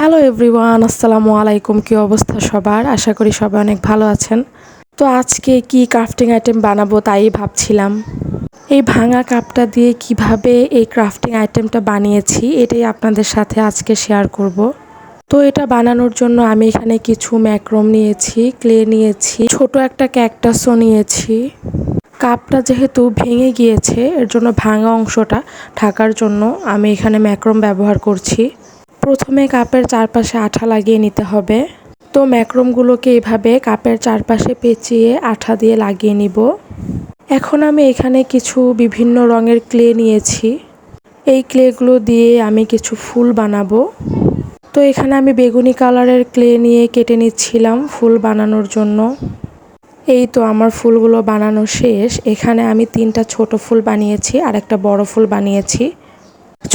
Hello everyone, আসসালামু আলাইকুম। কী অবস্থা সবার? আশা করি সবাই অনেক ভালো আছেন। তো আজকে কি ক্রাফটিং আইটেম বানাবো তাই ভাবছিলাম। এই ভাঙা কাপটা দিয়ে কিভাবে এই ক্রাফটিং আইটেমটা বানিয়েছি এটাই আপনাদের সাথে আজকে শেয়ার করব। তো এটা বানানোর জন্য আমি এখানে কিছু ম্যাক্রোম নিয়েছি, ক্লে নিয়েছি, ছোট একটা ক্যাকটাসও নিয়েছি। কাপটা যেহেতু ভেঙে গিয়েছে এর জন্য ভাঙা অংশটা ঢাকার জন্য আমি এখানে ম্যাক্রোম ব্যবহার করছি। প্রথমে কাপের চারপাশে আঠা লাগিয়ে নিতে হবে। তো ম্যাক্রোমগুলোকে এভাবে কাপের চারপাশে পেঁচিয়ে আঠা দিয়ে লাগিয়ে নিব। এখন আমি এখানে কিছু বিভিন্ন রঙের ক্লে নিয়েছি। এই ক্লেগুলো দিয়ে আমি কিছু ফুল বানাবো। তো এখানে আমি বেগুনি কালারের ক্লে নিয়ে কেটে নিচ্ছিলাম ফুল বানানোর জন্য। এই তো আমার ফুলগুলো বানানো শেষ। এখানে আমি 3টা ছোট ফুল বানিয়েছি আর একটা বড় ফুল বানিয়েছি।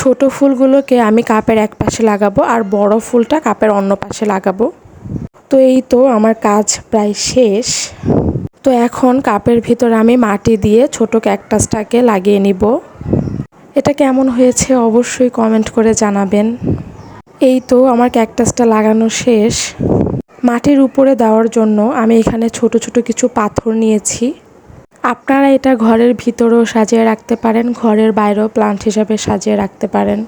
ছোট ফুলগুলোকে আমি কাপের এক পাশে লাগাবো আর বড় ফুলটা কাপের অন্য পাশে লাগাবো। তো এই তো আমার কাজ প্রায় শেষ। তো এখন কাপের ভিতর আমি মাটি দিয়ে ছোট ক্যাকটাসটাকে লাগিয়ে নিব। এটা কেমন হয়েছে অবশ্যই কমেন্ট করে জানাবেন। এই তো আমার ক্যাকটাসটা লাগানো শেষ। মাটির উপরে দেওয়ার জন্য আমি এখানে ছোট ছোট কিছু পাথর নিয়েছি। আপনারা এটা ঘরের ভিতরেও সাজিয়ে রাখতে পারেন, ঘরের বাইরেও প্লান্ট হিসাবে সাজিয়ে রাখতে পারেন।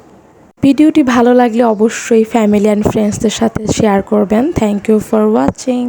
ভিডিওটি ভালো লাগলে অবশ্যই ফ্যামিলি অ্যান্ড ফ্রেন্ডসদের সাথে শেয়ার করবেন। Thank you for watching.